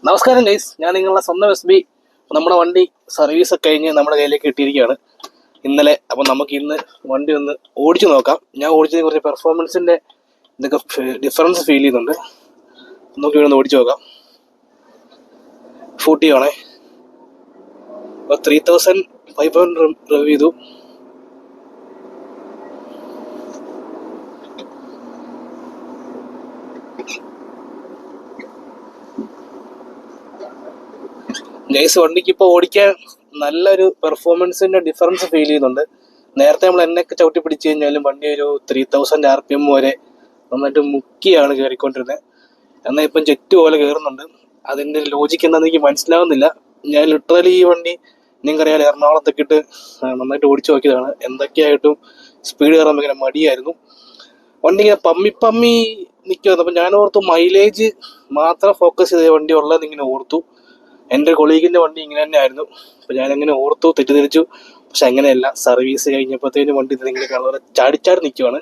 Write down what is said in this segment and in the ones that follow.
നമസ്കാരം ഗൈസ്, ഞാൻ നിങ്ങളുടെ സ്വന്തം SB. നമ്മുടെ വണ്ടി സർവീസ് ഒക്കെ കഴിഞ്ഞ് നമ്മുടെ കയ്യിലേക്ക് കിട്ടിയിരിക്കുകയാണ് ഇന്നലെ. അപ്പം നമുക്ക് ഇന്ന് വണ്ടി ഒന്ന് ഓടിച്ചു നോക്കാം. ഞാൻ ഓടിച്ചതിന് കുറച്ച് പെർഫോമൻസിൻ്റെ ഇതൊക്കെ ഡിഫറൻസ് ഫീൽ ചെയ്യുന്നുണ്ട്. നമുക്ക് ഇവിടെ ഒന്ന് ഓടിച്ചു നോക്കാം. 40 ആണേ. അപ്പോൾ 3500 റിവ്യൂ ചെയ്തു. ഗൈസ്, വണ്ടിക്ക് ഇപ്പോൾ ഓടിക്കാൻ നല്ലൊരു പെർഫോമൻസിൻ്റെ ഡിഫറൻസ് ഫീൽ ചെയ്യുന്നുണ്ട്. നേരത്തെ നമ്മൾ എന്നൊക്കെ ചവിട്ടി പിടിച്ചു കഴിഞ്ഞാലും വണ്ടി ഒരു 3000 RPM വരെ നന്നായിട്ട് മുക്കിയാണ് കയറിക്കൊണ്ടിരുന്നത്. എന്നാൽ ഇപ്പം ജെറ്റ് പോലെ കയറുന്നുണ്ട്. അതിൻ്റെ ലോജിക്ക് എന്താണെന്ന് എനിക്ക് മനസ്സിലാവുന്നില്ല. ഞാൻ ലിറ്ററലി ഈ വണ്ടി നിങ്ങൾക്കറിയാം എറണാകുളത്തൊക്കെ ഇട്ട് നന്നായിട്ട് ഓടിച്ചു നോക്കിയതാണ്. എന്തൊക്കെയായിട്ടും സ്പീഡ് കയറാൻ ഭയങ്കര മടിയായിരുന്നു. വണ്ടി ഇങ്ങനെ പമ്മി നിൽക്കുമായിരുന്നു. അപ്പം ഞാൻ ഓർത്തു മൈലേജ് മാത്രം ഫോക്കസ് ചെയ്ത വണ്ടി ഉള്ളതെന്ന് ഇങ്ങനെ ഓർത്തു. എൻ്റെ കൊളീഗിൻ്റെ വണ്ടി ഇങ്ങനെ തന്നെ ആയിരുന്നു. അപ്പോൾ ഞാനങ്ങനെ ഓർത്തു, തെറ്റിദ്ധരിച്ചു. പക്ഷെ അങ്ങനെയല്ല. സർവീസ് കഴിഞ്ഞപ്പോഴത്തേനും വണ്ടി ഇതിങ്ങനെ കളർ ചാടിച്ചാടി നിൽക്കുവാണ്.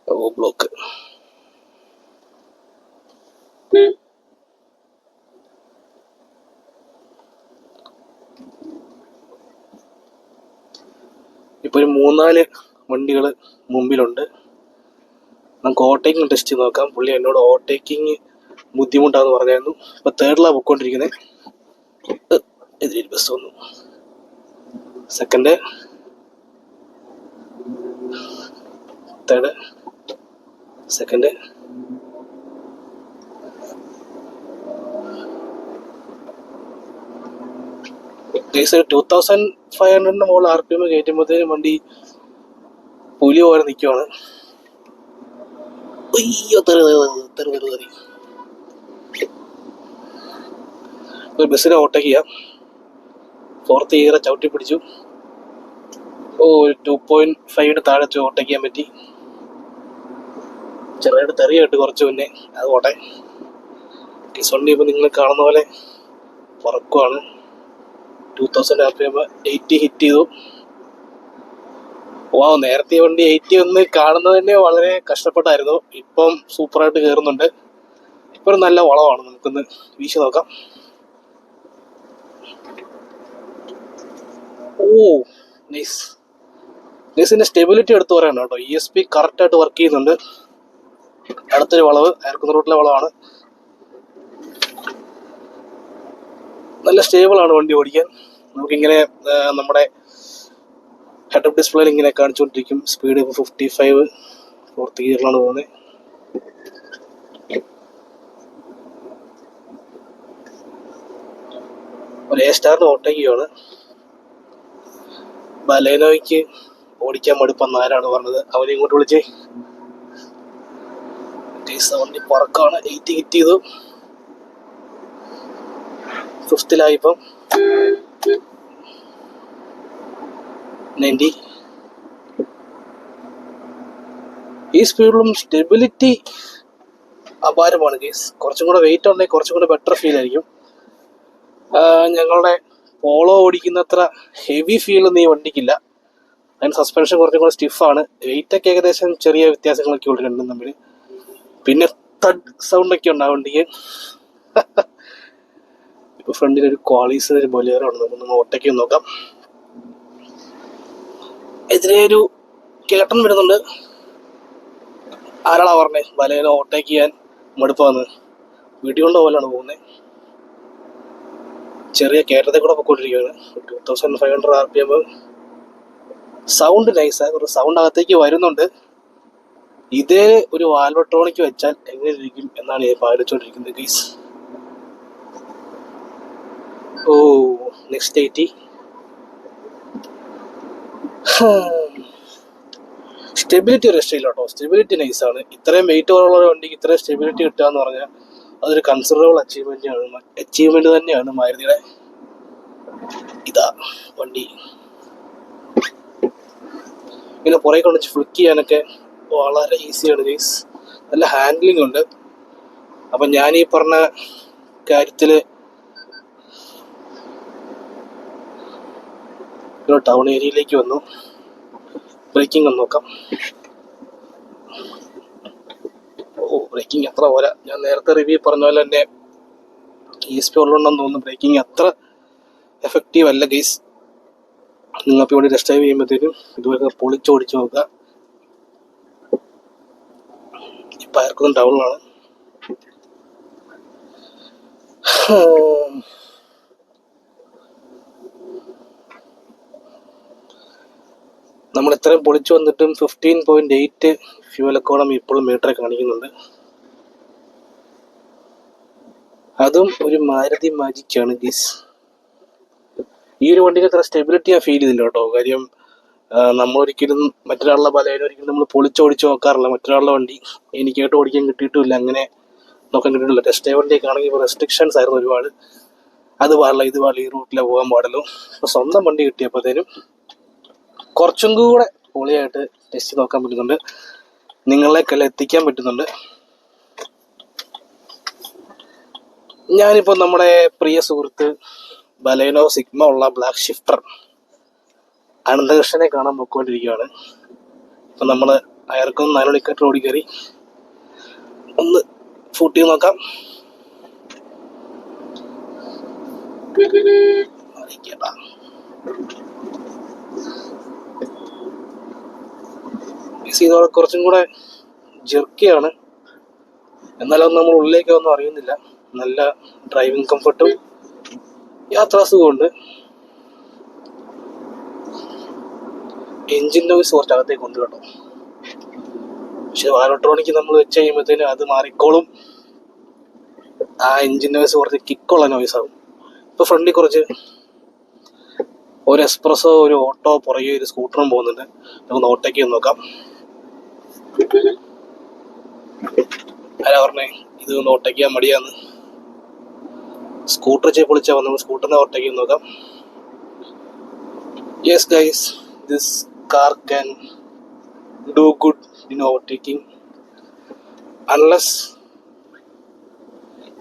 ഓ ബ്ലോക്ക്. ഇപ്പോൾ ഒരു 3-4 വണ്ടികൾ മുമ്പിലുണ്ട്. നമുക്ക് ഓവർടേക്കിംഗ് ടെസ്റ്റ് ചെയ്ത് നോക്കാം. പുള്ളി എന്നോട് ഓവർടേക്കിങ് ബുദ്ധിമുട്ടാന്ന് പറഞ്ഞായിരുന്നു. ഇപ്പൊ തേർഡിലാണ് പൊയ്ക്കൊണ്ടിരിക്കുന്നത്. എതിരെ ബസ് വന്നു. Second, third, second. കേസ് 2500 മുകളിൽ RPM കയറ്റുമ്പോഴത്തേനും വണ്ടി പുലി പോലെ നിൽക്കുവാണ്. അയ്യോ, തെറി. ബസ്സിനെ ഓവർടേക്ക് ചെയ്യാം. 4th ഗിയറെ ചവിട്ടി പിടിച്ചു. 2.5 താഴെ ഓവർടേക്ക് ചെയ്യാൻ പറ്റി. ചെറുതായിട്ട് തെറിയായിട്ട് കുറച്ച് മുന്നേ. അത് പോട്ടെ. വണ്ടി ഇപ്പം നിങ്ങൾ കാണുന്ന പോലെ പറക്കുവാണ്. 2000 RPM 80 ഹിറ്റ് ചെയ്തു. നേരത്തെ വണ്ടി 80 ഒന്ന് കാണുന്നത് തന്നെ വളരെ കഷ്ടപ്പെട്ടായിരുന്നു. ഇപ്പം സൂപ്പറായിട്ട് കയറുന്നുണ്ട്. ഇപ്പം നല്ല വളമാണ്. നമുക്കൊന്ന് വീശി നോക്കാം. നൈസിന്റെ സ്റ്റെബിലിറ്റി എടുത്ത് പറയണം കേട്ടോ. ESP കറക്റ്റായിട്ട് വർക്ക് ചെയ്യുന്നുണ്ട്. അടുത്തൊരു വളവ് അയർക്കുന്ന റൂട്ടിലെ വളവാണ്. നല്ല സ്റ്റേബിൾ ആണ് വണ്ടി ഓടിക്കാൻ. നമുക്കിങ്ങനെ നമ്മുടെ ഹെഡ് അപ്പ് ഡിസ്പ്ലേയിൽ ഇങ്ങനെ കാണിച്ചുകൊണ്ടിരിക്കും. സ്പീഡ് 55. 4th ഗിയറിലാണ് പോകുന്നത്. ഒരു A സ്റ്റാറിന് ഓവർടേക്ക് ചെയ്യുകയാണ്. ബലേനോയ്ക്ക് ഓടിക്കാൻ മടുപ്പെന്ന് ആരാണ് പറഞ്ഞത്? അവനെ ഇങ്ങോട്ട് വിളിച്ചേ. വണ്ടി പറക്കാണ്. 80 ഹിറ്റ് ചെയ്തു. 5th ഇപ്പം 90. ഈ സ്പീഡിലും സ്റ്റെബിലിറ്റി അപാരമാണ് കേസ്. കുറച്ചും കൂടെ വെയിറ്റ് ഉണ്ടെങ്കിൽ കുറച്ചും കൂടെ ബെറ്റർ ഫീൽ ആയിരിക്കും. ഞങ്ങളുടെ പോളോ ഓടിക്കുന്നത്ര ഹെവി ഫീലൊന്നും ഈ വണ്ടിക്കില്ല. അതിന് സസ്പെൻഷൻ കുറച്ചും കൂടെ സ്റ്റിഫാണ്. വെയിറ്റൊക്കെ ഏകദേശം ചെറിയ വ്യത്യാസങ്ങളൊക്കെ ഉള്ളു രണ്ടും തമ്മിൽ. പിന്നെ തഡ് സൗണ്ടൊക്കെ ഉണ്ട് ആ വണ്ടിക്ക്. ഇപ്പോൾ ഫ്രണ്ടിലൊരു ക്വാളീസ് ഒരു ബൊലേറോ ആണ്. നമുക്കൊന്ന് ഓവർടേക്ക് നോക്കാം. എതിരെ ഒരു കേട്ടൻ വരുന്നുണ്ട്. ആരാളാ പറഞ്ഞേ ബലേനോ ഓവർടേക്ക് ചെയ്യാൻ മടുപ്പാന്ന്? വീട്ടിൽ കൊണ്ട പോലെയാണ് പോകുന്നത്. ചെറിയ കയറ്റത്തെ കൂടെ പൊയ്ക്കൊണ്ടിരിക്കുകയാണ്. 2500 RPM. സൗണ്ട് നൈസാണ്. ഒരു സൗണ്ട് അകത്തേക്ക് വരുന്നുണ്ട്. ഇതേ ഒരു വാൽവട്രോണിക്ക് വെച്ചാൽ എങ്ങനെ ഇരിക്കും എന്നാണ് ഞാൻ പാലിച്ചുകൊണ്ടിരിക്കുന്നത് ഗൈസ്. നെക്സ്റ്റ് 80. സ്റ്റെബിലിറ്റി ഒരു രക്ഷയില്ല കേട്ടോ. സ്റ്റെബിലിറ്റി നൈസാണ്. ഇത്രയും വെയിറ്റ് കുറവുള്ള വണ്ടിക്ക് ഇത്രയും സ്റ്റെബിലിറ്റി കിട്ടുക എന്ന് പറഞ്ഞാൽ അതൊരു കൺസിഡറബിൾ അച്ചീവ്മെന്റ് തന്നെയാണ് മാരുതിയുടെ. ഇതാ വണ്ടി ഇങ്ങനെ പുറകെ കൊണ്ടുവച്ച് ഫ്ലിക്ക് ചെയ്യാനൊക്കെ വളരെ ഈസിയാണ് ഗൈസ്. നല്ല ഹാൻഡ്ലിംഗ് ഉണ്ട്. അപ്പം ഞാൻ ഈ പറഞ്ഞ കാര്യത്തിൽ ഒരു ടൗൺ ഏരിയയിലേക്ക് വന്നു. ബ്രേക്കിംഗ് ഒന്ന് നോക്കാം. ബ്രേക്കിംഗ് അത്ര പോരാ. ഞാൻ നേരത്തെ റിവ്യൂ പറഞ്ഞ പോലെ തന്നെ ESP ഉള്ളതുകൊണ്ടെന്ന് തോന്നുന്നു ബ്രേക്കിംഗ് അത്ര എഫക്റ്റീവ് അല്ല ഗൈസ്. നിങ്ങൾക്ക് ഇവിടെ ടെസ്റ്റ് ഡ്രൈവ് ചെയ്യുമ്പോഴത്തേക്കും ഇതുവരെ പൊളിച്ചോടിച്ച് നോക്കുക. ഇപ്പം ആർക്കൊന്നും ഡൗണാണ്. നമ്മൾ ഇത്രയും പൊളിച്ചു വന്നിട്ടും 15.8 ഫ്യൂവൽ എക്കോണമി ഇപ്പോഴും മീറ്ററെ കാണിക്കുന്നുണ്ട്. അതും ഒരു മാരുതി മാജിക്കാണ് ഗീസ്. ഈ ഒരു വണ്ടിയിൽ അത്ര സ്റ്റെബിലിറ്റി ഞാൻ ഫീൽ ചെയ്തില്ല കേട്ടോ. കാര്യം നമ്മളൊരിക്കലും മറ്റൊരാളുടെ ബലേനോ ഒരിക്കലും നമ്മൾ പൊളിച്ചോടിച്ച് നോക്കാറില്ല. മറ്റൊരാളുടെ വണ്ടി എനിക്കായിട്ട് ഓടിക്കാൻ കിട്ടിയിട്ടുമില്ല, അങ്ങനെ നോക്കാൻ കിട്ടിയിട്ടില്ല. ടെസ്റ്റ് ഡ്രൈവ് വണ്ടിയൊക്കെ ആണെങ്കിൽ ഇപ്പോൾ റെസ്ട്രിക്ഷൻസ് ആയിരുന്നു ഒരുപാട്. അത് പാടില്ല, ഇത് പാടില്ല, ഈ റൂട്ടിലെ പോകാൻ പാടുള്ളൂ. അപ്പോൾ സ്വന്തം വണ്ടി കിട്ടിയപ്പോഴത്തേനും കുറച്ചും കൂടെ പൊളിയായിട്ട് ടെസ്റ്റ് നോക്കാൻ പറ്റുന്നുണ്ട്, നിങ്ങളേക്കെല്ലാം എത്തിക്കാൻ പറ്റുന്നുണ്ട്. ഞാനിപ്പോൾ നമ്മുടെ പ്രിയ സുഹൃത്ത് ബലേനോ സിഗ്മ ഉള്ള ബ്ലാക്ക് ഷിഫ്റ്റർ അനന്തകൃഷ്ണനെ കാണാൻ പോയിക്കൊണ്ടിരിക്കുകയാണ്. അപ്പം നമ്മൾ അയാൾക്കൊന്ന് 4 മണിക്കൂർ ഓടി കയറി ഒന്ന് ഷൂട്ട് ചെയ്ത് നോക്കാം. ഇതോടെ കുറച്ചും കൂടെ ജെർക്കിയാണ്, എന്നാലും നമ്മൾ ഉള്ളിലേക്കൊന്നും അറിയുന്നില്ല. നല്ല ഡ്രൈവിംഗ് കംഫർട്ടും യാത്രാസുഖമുണ്ട്. എൻജിൻ നോയ്സ് കുറച്ച് അകത്തേക്ക് ഉണ്ട് കേട്ടോ. പക്ഷെ വാലോട്രോണിക്ക് നമ്മൾ വെച്ച് കഴിയുമ്പോഴത്തേനും അത് മാറിക്കോളും. ആ എൻജിൻ നോയ്സ് കുറച്ച് കിക്കുള്ള നോയ്സ് ആകും. ഇപ്പൊ ഫ്രണ്ടിൽ കുറച്ച് ഒരു എക്സ്പ്രസോ, ഒരു ഓട്ടോ, പുറകെ ഒരു സ്കൂട്ടറും പോകുന്നുണ്ട്. നമുക്ക് ഓട്ടോയ്ക്ക് ഒന്ന് നോക്കാം. ആരാ പറഞ്ഞേ ഇത് ഓട്ടയ്ക്കാൻ മടിയാന്ന്? സ്കൂട്ടർ ചെയ്ത് പൊളിച്ചാൽ നമ്മൾ സ്കൂട്ടറിനെ ഓട്ടയ്ക്ക് നോക്കാം. Yes guys, this car can do good in overtaking unless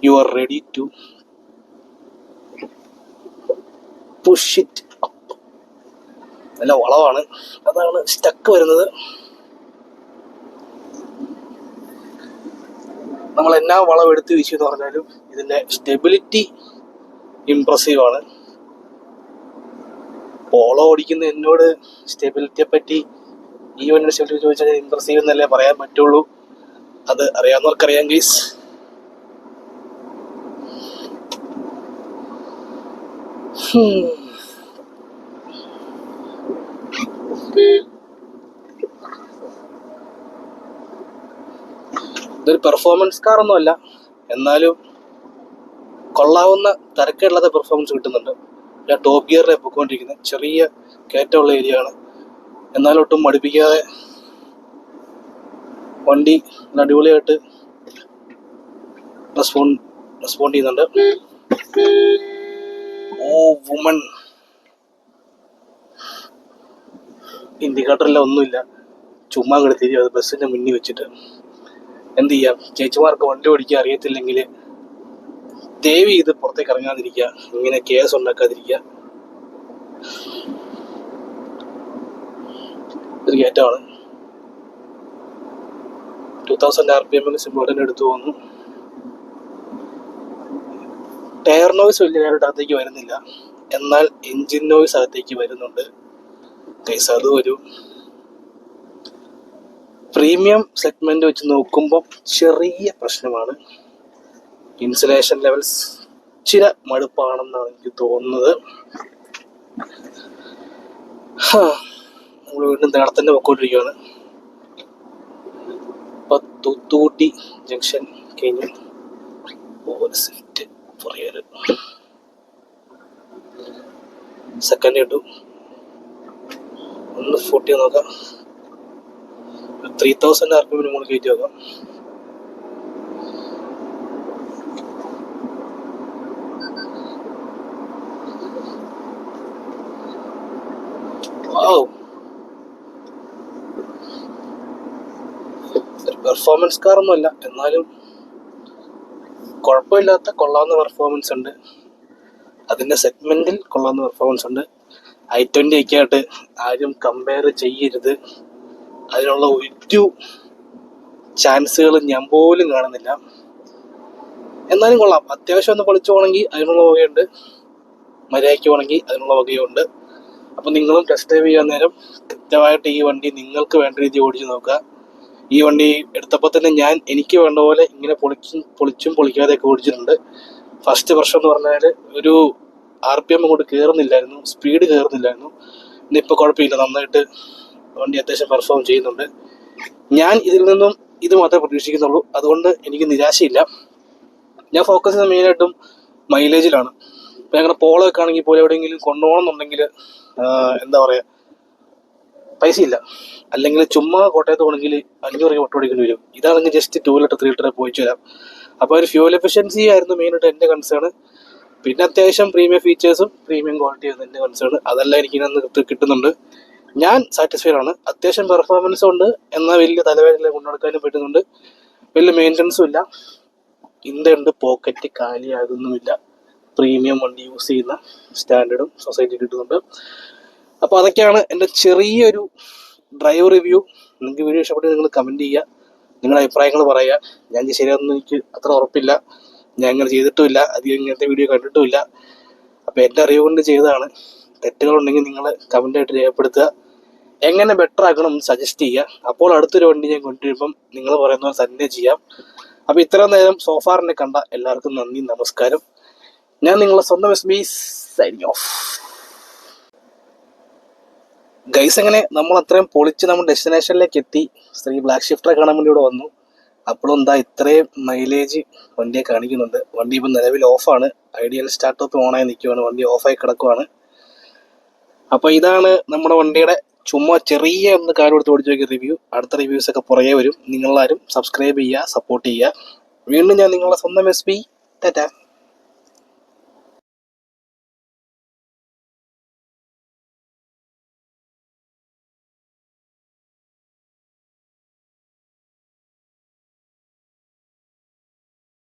you are ready to push it up. നല്ല വളവാണ്, അതാണ് സ്റ്റക്ക് വരുന്നത്. നമ്മൾ എന്നാ വളം എടുത്ത് വീശി എന്ന് പറഞ്ഞാലും ഇതിൻ്റെ സ്റ്റെബിലിറ്റി ഇംപ്രസീവ് ആണ്. പോളോ ഓടിക്കുന്ന എന്നോട് സ്റ്റെബിലിറ്റിയെ പറ്റി ഈ വണ്ടിയുടെ സ്റ്റെബിലിറ്റി ചോദിച്ചാൽ ഇംപ്രസീവ് എന്നല്ലേ പറയാൻ പറ്റുള്ളൂ. അത് അറിയാവുന്നവർക്കറിയാം ഗൈസ്. ഇതൊരു പെർഫോമൻസ് കാർ ഒന്നുമല്ല, എന്നാലും കൊള്ളാവുന്ന തരക്കേടില്ലാത്ത പെർഫോമൻസ് കിട്ടുന്നുണ്ട്. ഞാൻ ടോപ്പ് ഗിയറിലെ പൊയ്ക്കൊണ്ടിരിക്കുന്നത്. ചെറിയ കയറ്റമുള്ള ഏരിയ ആണ്, എന്നാലും ഒട്ടും മടുപ്പിക്കാതെ വണ്ടി അടിപൊളിയായിട്ട് റെസ്പോണ്ട് ചെയ്യുന്നുണ്ട്. ഓ വുമൺ, ഇൻഡിക്കേറ്ററില്ല, ഒന്നുമില്ല, ചുമ്മാ അങ്ങോട്ട് തിരിയും. അത് ബസ്സിന്റെ മുന്നിൽ വെച്ചിട്ട് എന്ത് ചെയ്യാം? ചേച്ചിമാർക്ക് വണ്ടി ഓടിക്കാൻ അറിയത്തില്ലെങ്കിൽ ദയവ് ചെയ്ത് പുറത്തേക്ക് ഇറങ്ങാതിരിക്കുക, ഇങ്ങനെ കേസ് ഉണ്ടാക്കാതിരിക്കുക. ഒരു കയറ്റമാണ്, 2000 RPM സിമ്പിൾ എടുത്തു പോകുന്നു. ടയർ നോയ്സ് വലിയ നേരിട്ട് അകത്തേക്ക് വരുന്നില്ല, എന്നാൽ എൻജിൻ നോയ്സ് അകത്തേക്ക് വരുന്നുണ്ട്. ഗൈസ്, അത് ഒരു പ്രീമിയം സെഗ്മെന്റ് വെച്ച് നോക്കുമ്പോൾ ചെറിയ പ്രശ്നമാണ്. ഇൻസുലേഷൻ ലെവൽസ് ചില മടുപ്പാണെന്നാണ് എനിക്ക് തോന്നുന്നത്. നമ്മൾ വീണ്ടും തേടത്തന്നെ പൊക്കോണ്ടിരിക്കുകയാണ്. ഇപ്പൊ തൂത്തുകുട്ടി ജംഗ്ഷൻ കഴിഞ്ഞു. സ്വിഫ്റ്റ് പുറകെ സെക്കൻഡ് കിട്ടും. ഒന്ന് 40 നോക്കാം. 3000 RPM നമ്മൾ കയറ്റി നോക്കാം. പെർഫോമൻസ് കാറൊന്നുമല്ല, എന്നാലും കുഴപ്പമില്ലാത്ത കൊള്ളാവുന്ന പെർഫോമൻസ് ഉണ്ട്. അതിൻ്റെ സെഗ്മെന്റിൽ കൊള്ളാവുന്ന പെർഫോമൻസ് ഉണ്ട്. i20 ഒക്കെ ആയിട്ട് ആരും കമ്പയർ ചെയ്യരുത്. അതിനുള്ള ഒരു ചാൻസുകൾ ഞാൻ പോലും കാണുന്നില്ല. എന്നാലും കൊള്ളാം, അത്യാവശ്യം ഒന്ന് പൊളിച്ചു പോകണമെങ്കിൽ അതിനുള്ള വകയുണ്ട്, മര്യാദയ്ക്ക് പോകണമെങ്കിൽ അതിനുള്ള വകയുണ്ട്. അപ്പം നിങ്ങളും ടെസ്റ്റ് ഡ്രൈവ് ചെയ്യാൻ നേരം കൃത്യമായിട്ട് ഈ വണ്ടി നിങ്ങൾക്ക് വേണ്ട രീതി ഓടിച്ച് നോക്കുക. ഈ വണ്ടി എടുത്തപ്പോൾ തന്നെ ഞാൻ എനിക്ക് വേണ്ട പോലെ ഇങ്ങനെ പൊളിച്ചും പൊളിക്കാതെയൊക്കെ ഓടിച്ചിട്ടുണ്ട്. ഫസ്റ്റ് വർഷം എന്ന് പറഞ്ഞാൽ ഒരു RPM അങ്ങോട്ട് കയറുന്നില്ലായിരുന്നു, സ്പീഡ് കയറുന്നില്ലായിരുന്നു. ഇന്നിപ്പോൾ കുഴപ്പമില്ല, നന്നായിട്ട് വണ്ടി അത്യാവശ്യം പെർഫോം ചെയ്യുന്നുണ്ട്. ഞാൻ ഇതിൽ നിന്നും ഇത് മാത്രമേ പ്രതീക്ഷിക്കുന്നുള്ളൂ, അതുകൊണ്ട് എനിക്ക് നിരാശയില്ല. ഞാൻ ഫോക്കസ് ചെയ്യുന്നത് മെയിനായിട്ടും മൈലേജിലാണ്. ഇപ്പം ഞങ്ങളുടെ പോളൊക്കെ ആണെങ്കിൽ പോലും എവിടെയെങ്കിലും കൊണ്ടുപോകണം എന്നുണ്ടെങ്കിൽ എന്താ പറയുക, പൈസയില്ല. അല്ലെങ്കിൽ ചുമ്മാ കോട്ടയത്ത് പോകണമെങ്കിൽ 500 രൂപ ഓട്ടോ അടിക്കേണ്ടി വരും. ഇതാണെങ്കിൽ ജസ്റ്റ് 2 ലിറ്റർ 3 ലിറ്റർ പോയിച്ചു വരാം. അപ്പോൾ ഒരു ഫ്യൂൽ എഫിഷ്യൻസി ആയിരുന്നു മെയിനായിട്ട് എൻ്റെ കൺസേൺ. പിന്നെ അത്യാവശ്യം പ്രീമിയം ഫീച്ചേഴ്സും പ്രീമിയം ക്വാളിറ്റി ആയിരുന്നു എൻ്റെ കൺസേൺ. അതെല്ലാം എനിക്ക് ഇന്ന് കിട്ടുന്നുണ്ട്. ഞാൻ സാറ്റിസ്ഫൈഡ് ആണ്. അത്യാവശ്യം പെർഫോമൻസും ഉണ്ട്, എന്നാൽ വലിയ തലവേദന കൊണ്ടുനടക്കാനും പറ്റുന്നുണ്ട്. വലിയ മെയിൻ്റനൻസും ഇല്ല. ഇന്ത്യയുണ്ട്, പോക്കറ്റ് കാലിയാകുന്നുമില്ല. പ്രീമിയം വണ്ടി യൂസ് ചെയ്യുന്ന സ്റ്റാൻഡേർഡും സൊസൈറ്റി കിട്ടുന്നുണ്ട്. അപ്പോൾ അതൊക്കെയാണ് എൻ്റെ ചെറിയൊരു ഡ്രൈവ് റിവ്യൂ. നിങ്ങൾക്ക് വീഡിയോ ഇഷ്ടപ്പെട്ട് നിങ്ങൾ കമൻറ്റ് ചെയ്യുക, നിങ്ങളുടെ അഭിപ്രായങ്ങൾ പറയുക. ഞാൻ ശരിയാണെന്ന് എനിക്ക് അത്ര ഉറപ്പില്ല, ഞാൻ അങ്ങനെ ചെയ്തിട്ടുമില്ല, അധികം ഇങ്ങനത്തെ വീഡിയോ കണ്ടിട്ടുമില്ല. അപ്പോൾ എൻ്റെ അറിവ് കൊണ്ട് ചെയ്തതാണ്. തെറ്റുകളുണ്ടെങ്കിൽ നിങ്ങൾ കമൻറ്റായിട്ട് രേഖപ്പെടുത്തുക. എങ്ങനെ ബെറ്റർ ആക്കണം എന്ന് സജസ്റ്റ് ചെയ്യുക. അപ്പോൾ അടുത്തൊരു വണ്ടി ഞാൻ കൊണ്ടുവരുമ്പം നിങ്ങൾ പറയുന്ന പോലെ തന്നെ ചെയ്യാം. അപ്പോൾ ഇത്രയും നേരം സോഫാറിനെ കണ്ട എല്ലാവർക്കും നന്ദി, നമസ്കാരം. ഞാൻ നിങ്ങളെ സ്വന്തം SB സൈനിങ് ഓഫ്. ഗൈസ്, അങ്ങനെ നമ്മൾ അത്രയും പൊളിച്ച് നമ്മൾ ഡെസ്റ്റിനേഷനിലേക്ക് എത്തി. ബ്ലാക്ക് ഷിഫ്റ്ററെ കാണാൻ വേണ്ടി ഇവിടെ വന്നു. അപ്പോഴും എന്താ ഇത്രയും മൈലേജ് വണ്ടിയെ കാണിക്കുന്നുണ്ട്. വണ്ടി ഇപ്പം നിലവിൽ ഓഫാണ്. ഐഡിയൽ സ്റ്റാർട്ടപ്പ് ഓണായി നിൽക്കുവാണ്, വണ്ടി ഓഫായി കിടക്കുവാണ്. അപ്പോൾ ഇതാണ് നമ്മുടെ വണ്ടിയുടെ ചുമ്മാ ചെറിയ ഒന്ന് കാര്യം എടുത്ത് ഓടിച്ചു നോക്കിയ റിവ്യൂ. അടുത്ത റിവ്യൂസൊക്കെ പുറകെ വരും. നിങ്ങളാരും സബ്സ്ക്രൈബ് ചെയ്യുക, സപ്പോർട്ട് ചെയ്യുക. വീണ്ടും ഞാൻ നിങ്ങളുടെ സ്വന്തം SB. ടാറ്റാ.